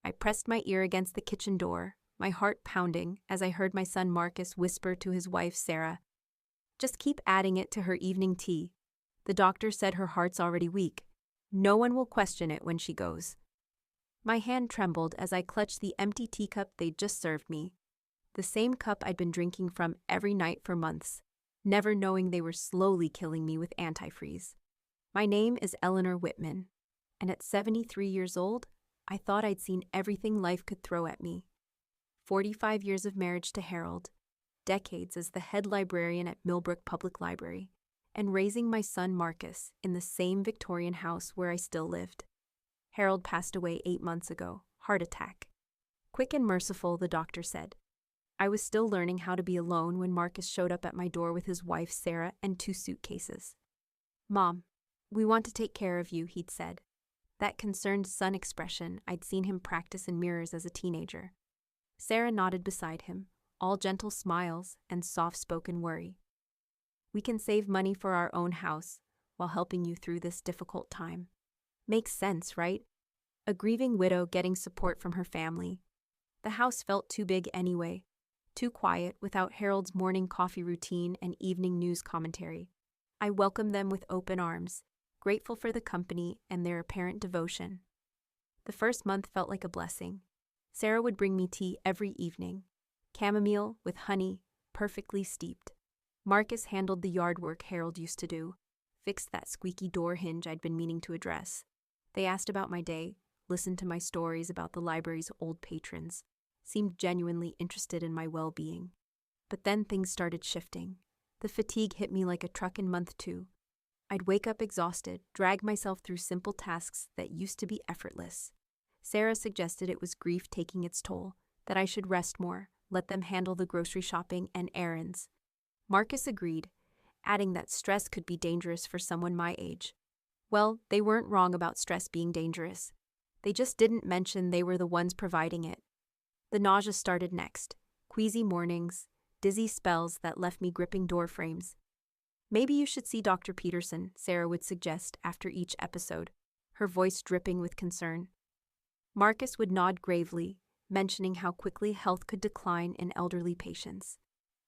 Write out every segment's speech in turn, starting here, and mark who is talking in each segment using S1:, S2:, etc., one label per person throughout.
S1: I pressed my ear against the kitchen door, my heart pounding as I heard my son Marcus whisper to his wife Sarah, "Just keep adding it to her evening tea. The doctor said her heart's already weak. No one will question it when she goes." My hand trembled as I clutched the empty teacup they'd just served me. The same cup I'd been drinking from every night for months, never knowing they were slowly killing me with antifreeze. My name is Eleanor Whitman, and at 73 years old, I thought I'd seen everything life could throw at me. 45 years of marriage to Harold, decades as the head librarian at Millbrook Public Library, and raising my son Marcus in the same Victorian house where I still lived. Harold passed away 8 months ago, heart attack. Quick and merciful, the doctor said. I was still learning how to be alone when Marcus showed up at my door with his wife Sarah and 2 suitcases. "Mom, we want to take care of you," he'd said. That concerned son expression I'd seen him practice in mirrors as a teenager. Sarah nodded beside him, all gentle smiles and soft-spoken worry. "We can save money for our own house while helping you through this difficult time." Makes sense, right? A grieving widow getting support from her family. The house felt too big anyway, too quiet without Harold's morning coffee routine and evening news commentary. I welcomed them with open arms, grateful for the company and their apparent devotion. The first month felt like a blessing. Sarah would bring me tea every evening. Chamomile with honey, perfectly steeped. Marcus handled the yard work Harold used to do, fixed that squeaky door hinge I'd been meaning to address. They asked about my day, listened to my stories about the library's old patrons, seemed genuinely interested in my well-being. But then things started shifting. The fatigue hit me like a truck in month 2. I'd wake up exhausted, drag myself through simple tasks that used to be effortless. Sarah suggested it was grief taking its toll, that I should rest more, let them handle the grocery shopping and errands. Marcus agreed, adding that stress could be dangerous for someone my age. Well, they weren't wrong about stress being dangerous. They just didn't mention they were the ones providing it. The nausea started next, queasy mornings, dizzy spells that left me gripping door frames. "Maybe you should see Dr. Peterson," Sarah would suggest after each episode, her voice dripping with concern. Marcus would nod gravely, mentioning how quickly health could decline in elderly patients.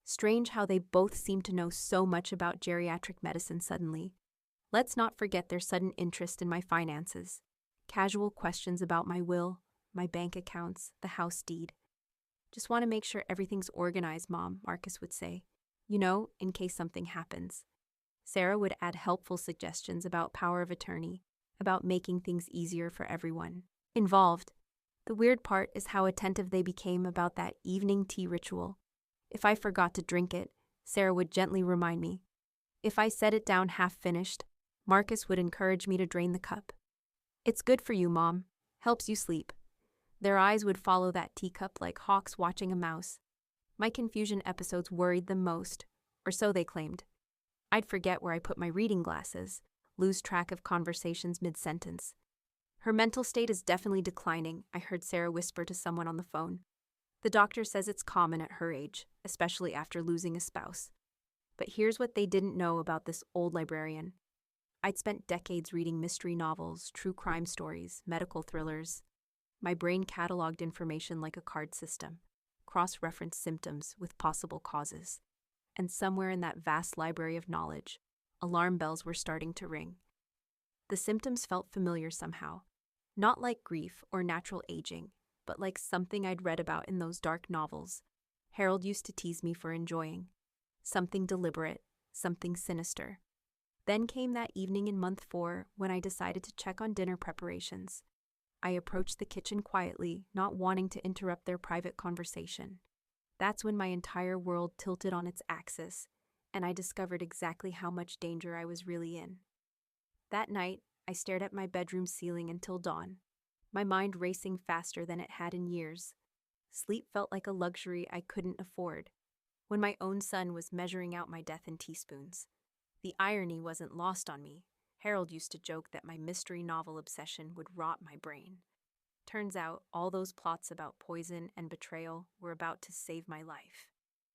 S1: Strange how they both seemed to know so much about geriatric medicine suddenly. Let's not forget their sudden interest in my finances. Casual questions about my will, my bank accounts, the house deed. "Just want to make sure everything's organized, Mom," Marcus would say. "You know, in case something happens." Sarah would add helpful suggestions about power of attorney, about making things easier for everyone involved. The weird part is how attentive they became about that evening tea ritual. If I forgot to drink it, Sarah would gently remind me. If I set it down half-finished, Marcus would encourage me to drain the cup. "It's good for you, Mom. Helps you sleep." Their eyes would follow that teacup like hawks watching a mouse. My confusion episodes worried them most, or so they claimed. I'd forget where I put my reading glasses, lose track of conversations mid-sentence. "Her mental state is definitely declining," I heard Sarah whisper to someone on the phone. "The doctor says it's common at her age, especially after losing a spouse." But here's what they didn't know about this old librarian. I'd spent decades reading mystery novels, true crime stories, medical thrillers. My brain cataloged information like a card system, cross-referenced symptoms with possible causes. And somewhere in that vast library of knowledge, alarm bells were starting to ring. The symptoms felt familiar somehow, not like grief or natural aging, but like something I'd read about in those dark novels Harold used to tease me for enjoying. Something deliberate, something sinister. Then came that evening in month 4 when I decided to check on dinner preparations. I approached the kitchen quietly, not wanting to interrupt their private conversation. That's when my entire world tilted on its axis, and I discovered exactly how much danger I was really in. That night, I stared at my bedroom ceiling until dawn, my mind racing faster than it had in years. Sleep felt like a luxury I couldn't afford, when my own son was measuring out my death in teaspoons. The irony wasn't lost on me. Harold used to joke that my mystery novel obsession would rot my brain. Turns out, all those plots about poison and betrayal were about to save my life.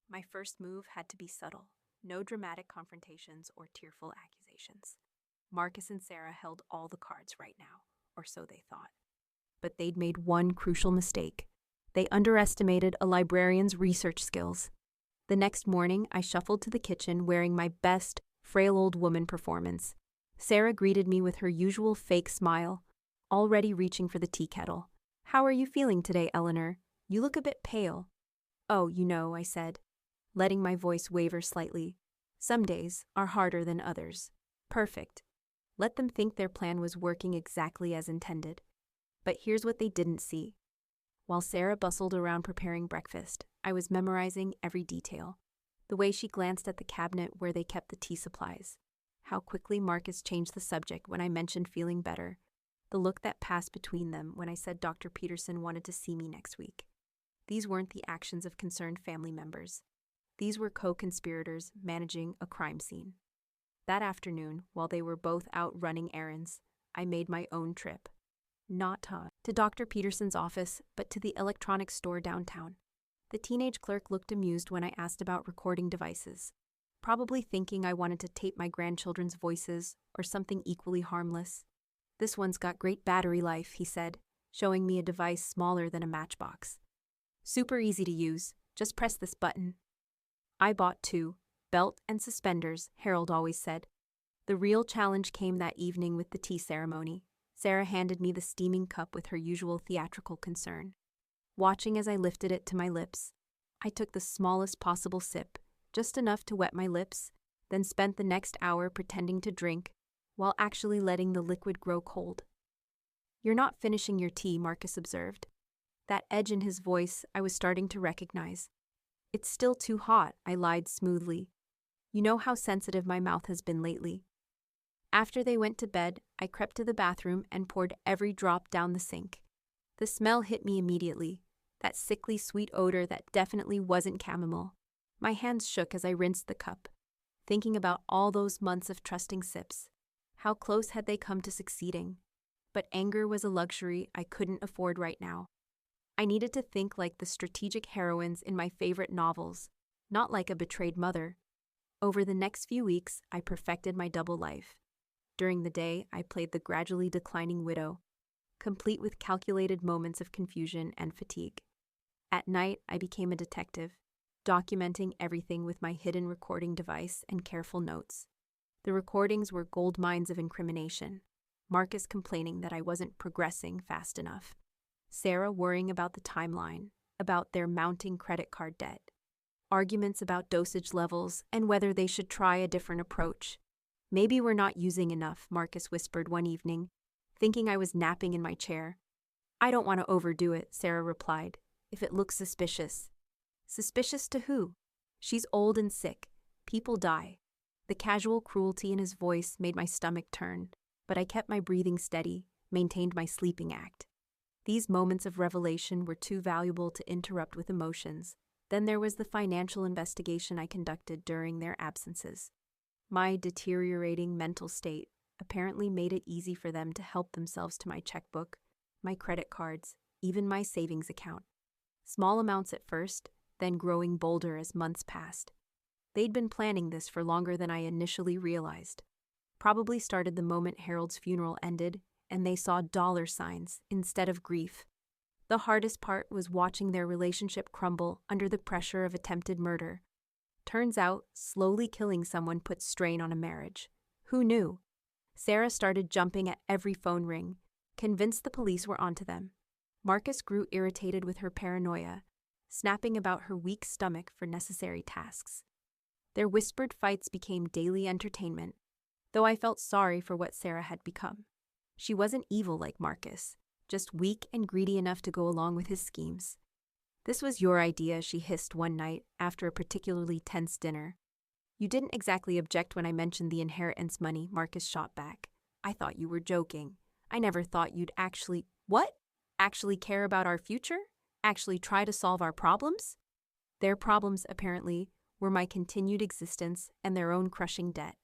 S1: My first move had to be subtle. No dramatic confrontations or tearful accusations. Marcus and Sarah held all the cards right now, or so they thought. but they'd made one crucial mistake. They underestimated a librarian's research skills. The next morning, I shuffled to the kitchen wearing my best frail old woman performance. Sarah greeted me with her usual fake smile, already reaching for the tea kettle. "How are you feeling today, Eleanor? You look a bit pale." "Oh, I said, letting my voice waver slightly. "Some days are harder than others." Perfect. Let them think their plan was working exactly as intended. But here's what they didn't see. While Sarah bustled around preparing breakfast, I was memorizing every detail. The way she glanced at the cabinet where they kept the tea supplies. How quickly Marcus changed the subject when I mentioned feeling better. The look that passed between them when I said Dr. Peterson wanted to see me next week. These weren't the actions of concerned family members. These were co-conspirators managing a crime scene. That afternoon, while they were both out running errands, I made my own trip. Not to Dr. Peterson's office, but to the electronics store downtown. The teenage clerk looked amused when I asked about recording devices, probably thinking I wanted to tape my grandchildren's voices or something equally harmless. "This one's got great battery life," he said, showing me a device smaller than a matchbox. "Super easy to use, just press this button." I bought two, belt and suspenders, Harold always said. The real challenge came that evening with the tea ceremony. Sarah handed me the steaming cup with her usual theatrical concern. Watching as I lifted it to my lips, I took the smallest possible sip, just enough to wet my lips, then spent the next hour pretending to drink, while actually letting the liquid grow cold. "You're not finishing your tea," Marcus observed. That edge in his voice I was starting to recognize. "It's still too hot," I lied smoothly. "You know how sensitive my mouth has been lately." After they went to bed, I crept to the bathroom and poured every drop down the sink. The smell hit me immediately, that sickly sweet odor that definitely wasn't chamomile. My hands shook as I rinsed the cup, thinking about all those months of trusting sips. How close had they come to succeeding? But anger was a luxury I couldn't afford right now. I needed to think like the strategic heroines in my favorite novels, not like a betrayed mother. Over the next few weeks, I perfected my double life. During the day, I played the gradually declining widow, complete with calculated moments of confusion and fatigue. At night, I became a detective, documenting everything with my hidden recording device and careful notes. The recordings were gold mines of incrimination. Marcus complaining that I wasn't progressing fast enough. Sarah worrying about the timeline, about their mounting credit card debt. Arguments about dosage levels and whether they should try a different approach. "Maybe we're not using enough," Marcus whispered one evening, thinking I was napping in my chair. "I don't want to overdo it," Sarah replied, "if it looks suspicious." Suspicious to who? She's old and sick. People die. The casual cruelty in his voice made my stomach turn, but I kept my breathing steady, maintained my sleeping act. These moments of revelation were too valuable to interrupt with emotions. Then there was the financial investigation I conducted during their absences. My deteriorating mental state apparently made it easy for them to help themselves to my checkbook, my credit cards, even my savings account. Small amounts at first, then growing bolder as months passed. They'd been planning this for longer than I initially realized. Probably started the moment Harold's funeral ended, and they saw dollar signs instead of grief. The hardest part was watching their relationship crumble under the pressure of attempted murder. Turns out, slowly killing someone puts strain on a marriage. Who knew? Sarah started jumping at every phone ring, convinced the police were onto them. Marcus grew irritated with her paranoia, snapping about her weak stomach for necessary tasks. Their whispered fights became daily entertainment, though I felt sorry for what Sarah had become. She wasn't evil like Marcus, just weak and greedy enough to go along with his schemes. "This was your idea," she hissed one night after a particularly tense dinner. "You didn't exactly object when I mentioned the inheritance money," Marcus shot back. "I thought you were joking. I never thought you'd actually—" "What? Actually care about our future? Actually try to solve our problems?" Their problems, apparently, were my continued existence and their own crushing debt.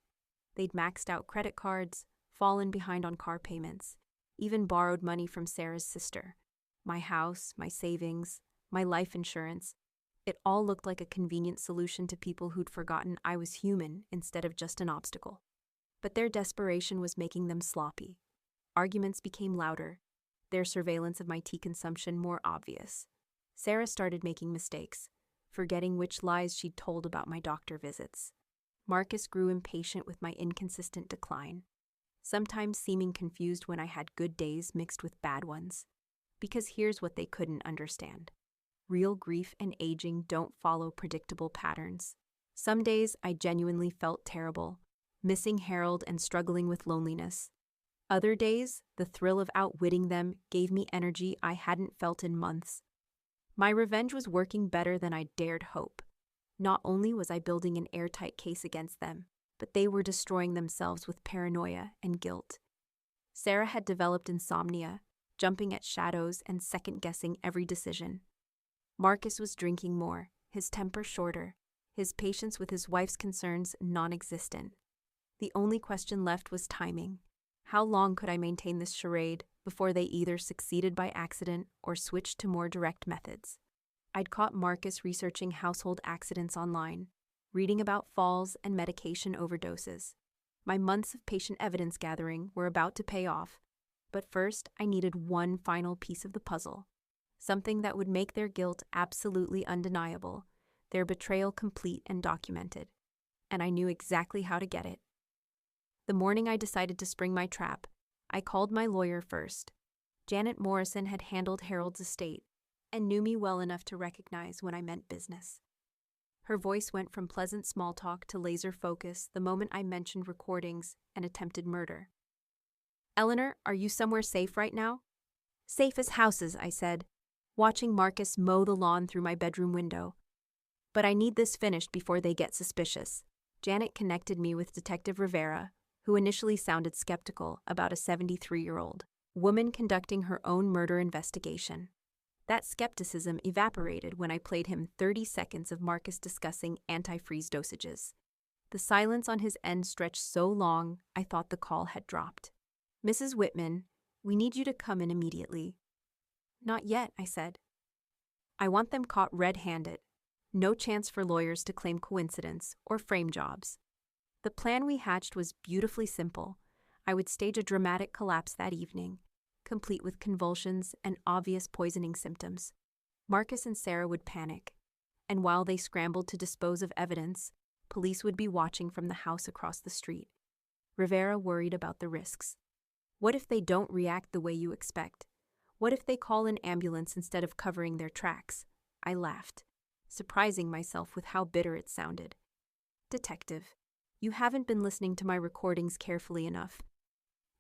S1: They'd maxed out credit cards, fallen behind on car payments, even borrowed money from Sarah's sister. My house, my savings, my life insurance. It all looked like a convenient solution to people who'd forgotten I was human instead of just an obstacle. But their desperation was making them sloppy. Arguments became louder. their surveillance of my tea consumption more obvious. Sarah started making mistakes, forgetting which lies she'd told about my doctor visits. Marcus grew impatient with my inconsistent decline, sometimes seeming confused when I had good days mixed with bad ones. Because here's what they couldn't understand. Real grief and aging don't follow predictable patterns. Some days I genuinely felt terrible, missing Harold and struggling with loneliness. Other days, the thrill of outwitting them gave me energy I hadn't felt in months. My revenge was working better than I dared hope. Not only was I building an airtight case against them, but they were destroying themselves with paranoia and guilt. Sarah had developed insomnia, jumping at shadows and second-guessing every decision. Marcus was drinking more, his temper shorter, his patience with his wife's concerns non-existent. The only question left was timing. How long could I maintain this charade before they either succeeded by accident or switched to more direct methods? I'd caught Marcus researching household accidents online, reading about falls and medication overdoses. My months of patient evidence gathering were about to pay off, but first I needed one final piece of the puzzle, something that would make their guilt absolutely undeniable, their betrayal complete and documented. And I knew exactly how to get it. The morning I decided to spring my trap, I called my lawyer first. Janet Morrison had handled Harold's estate and knew me well enough to recognize when I meant business. Her voice went from pleasant small talk to laser focus the moment I mentioned recordings and attempted murder. "Eleanor, are you somewhere safe right now?" "Safe as houses," I said, watching Marcus mow the lawn through my bedroom window. "But I need this finished before they get suspicious." Janet connected me with Detective Rivera, who initially sounded skeptical about a 73-year-old woman conducting her own murder investigation. That skepticism evaporated when I played him 30 seconds of Marcus discussing antifreeze dosages. The silence on his end stretched so long, I thought the call had dropped. "Mrs. Whitman, we need you to come in immediately." "Not yet," I said. "I want them caught red-handed. No chance for lawyers to claim coincidence or frame jobs." The plan we hatched was beautifully simple. I would stage a dramatic collapse that evening, complete with convulsions and obvious poisoning symptoms. Marcus and Sarah would panic, and while they scrambled to dispose of evidence, police would be watching from the house across the street. Rivera worried about the risks. What if they don't react the way you expect? What if they call an ambulance instead of covering their tracks? I laughed, surprising myself with how bitter it sounded. "Detective, you haven't been listening to my recordings carefully enough.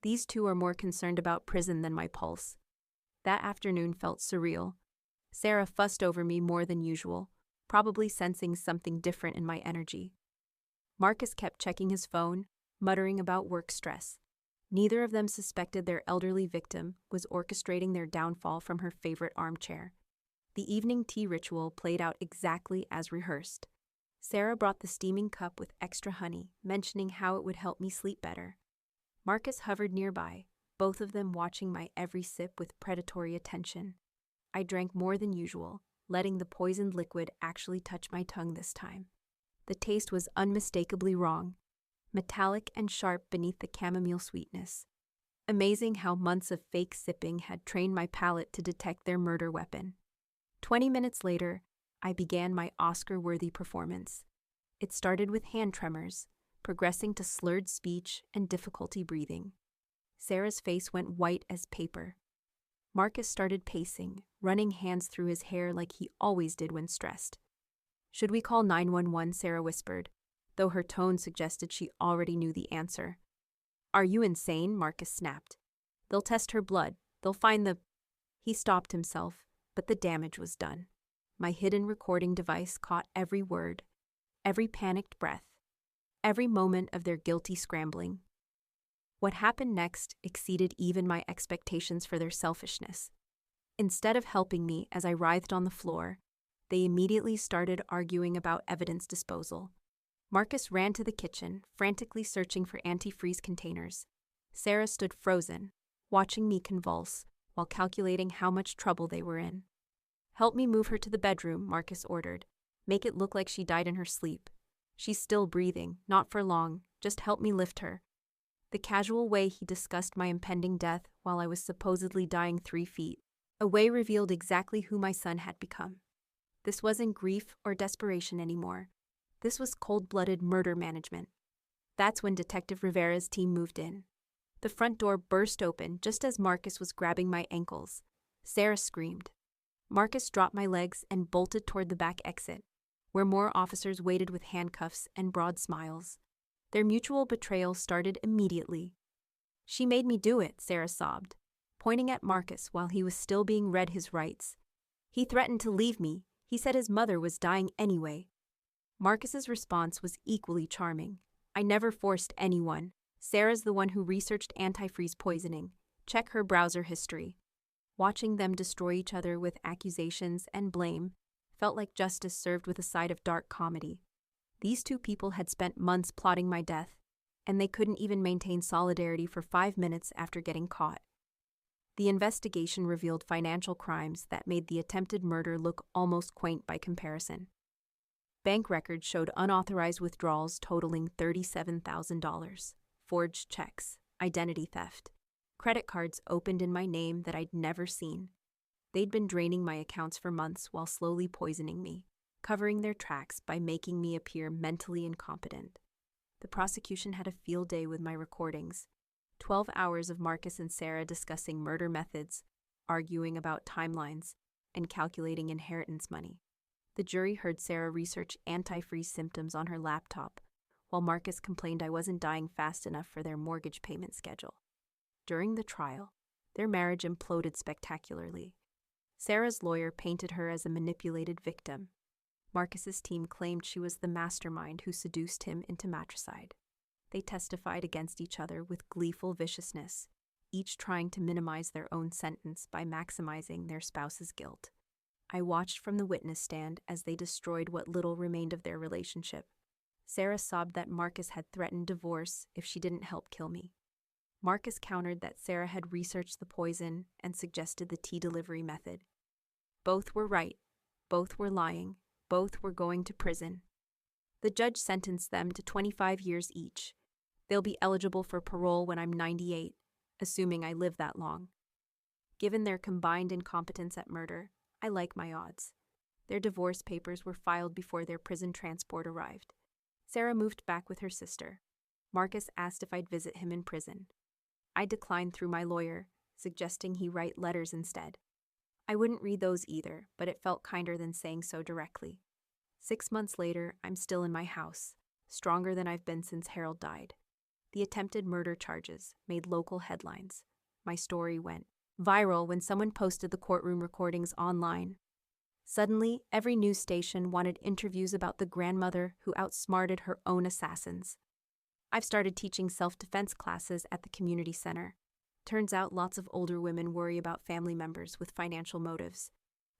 S1: These two are more concerned about prison than my pulse." That afternoon felt surreal. Sarah fussed over me more than usual, probably sensing something different in my energy. Marcus kept checking his phone, muttering about work stress. Neither of them suspected their elderly victim was orchestrating their downfall from her favorite armchair. The evening tea ritual played out exactly as rehearsed. Sarah brought the steaming cup with extra honey, mentioning how it would help me sleep better. Marcus hovered nearby, both of them watching my every sip with predatory attention. I drank more than usual, letting the poisoned liquid actually touch my tongue this time. The taste was unmistakably wrong, metallic and sharp beneath the chamomile sweetness. Amazing how months of fake sipping had trained my palate to detect their murder weapon. 20 minutes later, I began my Oscar-worthy performance. It started with hand tremors, progressing to slurred speech and difficulty breathing. Sarah's face went white as paper. Marcus started pacing, running hands through his hair like he always did when stressed. "Should we call 911?" Sarah whispered, though her tone suggested she already knew the answer. "Are you insane?" Marcus snapped. "They'll test her blood. They'll find the—" He stopped himself, but the damage was done. My hidden recording device caught every word, every panicked breath, every moment of their guilty scrambling. What happened next exceeded even my expectations for their selfishness. Instead of helping me as I writhed on the floor, they immediately started arguing about evidence disposal. Marcus ran to the kitchen, frantically searching for antifreeze containers. Sarah stood frozen, watching me convulse, while calculating how much trouble they were in. "Help me move her to the bedroom," Marcus ordered. "Make it look like she died in her sleep. She's still breathing, not for long. Just help me lift her." The casual way he discussed my impending death while I was supposedly dying 3 feet away revealed exactly who my son had become. This wasn't grief or desperation anymore. This was cold-blooded murder management. That's when Detective Rivera's team moved in. The front door burst open just as Marcus was grabbing my ankles. Sarah screamed. Marcus dropped my legs and bolted toward the back exit, where more officers waited with handcuffs and broad smiles. Their mutual betrayal started immediately. "She made me do it," Sarah sobbed, pointing at Marcus while he was still being read his rights. "He threatened to leave me. He said his mother was dying anyway." Marcus's response was equally charming. "I never forced anyone. Sarah's the one who researched antifreeze poisoning. Check her browser history." Watching them destroy each other with accusations and blame felt like justice served with a side of dark comedy. These two people had spent months plotting my death, and they couldn't even maintain solidarity for 5 minutes after getting caught. The investigation revealed financial crimes that made the attempted murder look almost quaint by comparison. Bank records showed unauthorized withdrawals totaling $37,000, forged checks, identity theft, credit cards opened in my name that I'd never seen. They'd been draining my accounts for months while slowly poisoning me, covering their tracks by making me appear mentally incompetent. The prosecution had a field day with my recordings. 12 hours of Marcus and Sarah discussing murder methods, arguing about timelines, and calculating inheritance money. The jury heard Sarah research antifreeze symptoms on her laptop, while Marcus complained I wasn't dying fast enough for their mortgage payment schedule. During the trial, their marriage imploded spectacularly. Sarah's lawyer painted her as a manipulated victim. Marcus's team claimed she was the mastermind who seduced him into matricide. They testified against each other with gleeful viciousness, each trying to minimize their own sentence by maximizing their spouse's guilt. I watched from the witness stand as they destroyed what little remained of their relationship. Sarah sobbed that Marcus had threatened divorce if she didn't help kill me. Marcus countered that Sarah had researched the poison and suggested the tea delivery method. Both were right. Both were lying. Both were going to prison. The judge sentenced them to 25 years each. They'll be eligible for parole when I'm 98, assuming I live that long. Given their combined incompetence at murder, I like my odds. Their divorce papers were filed before their prison transport arrived. Sarah moved back with her sister. Marcus asked if I'd visit him in prison. I declined through my lawyer, suggesting he write letters instead. I wouldn't read those either, but it felt kinder than saying so directly. 6 months later, I'm still in my house, stronger than I've been since Harold died. The attempted murder charges made local headlines. My story went viral when someone posted the courtroom recordings online. Suddenly, every news station wanted interviews about the grandmother who outsmarted her own assassins. I've started teaching self-defense classes at the community center. Turns out lots of older women worry about family members with financial motives.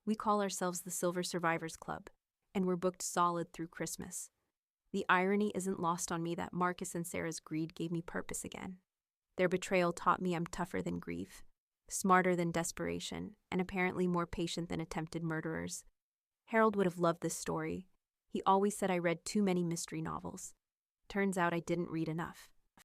S1: We call ourselves the Silver Survivors Club, and we're booked solid through Christmas. The irony isn't lost on me that Marcus and Sarah's greed gave me purpose again. Their betrayal taught me I'm tougher than grief, smarter than desperation, and apparently more patient than attempted murderers. Harold would have loved this story. He always said I read too many mystery novels. Turns out I didn't read enough.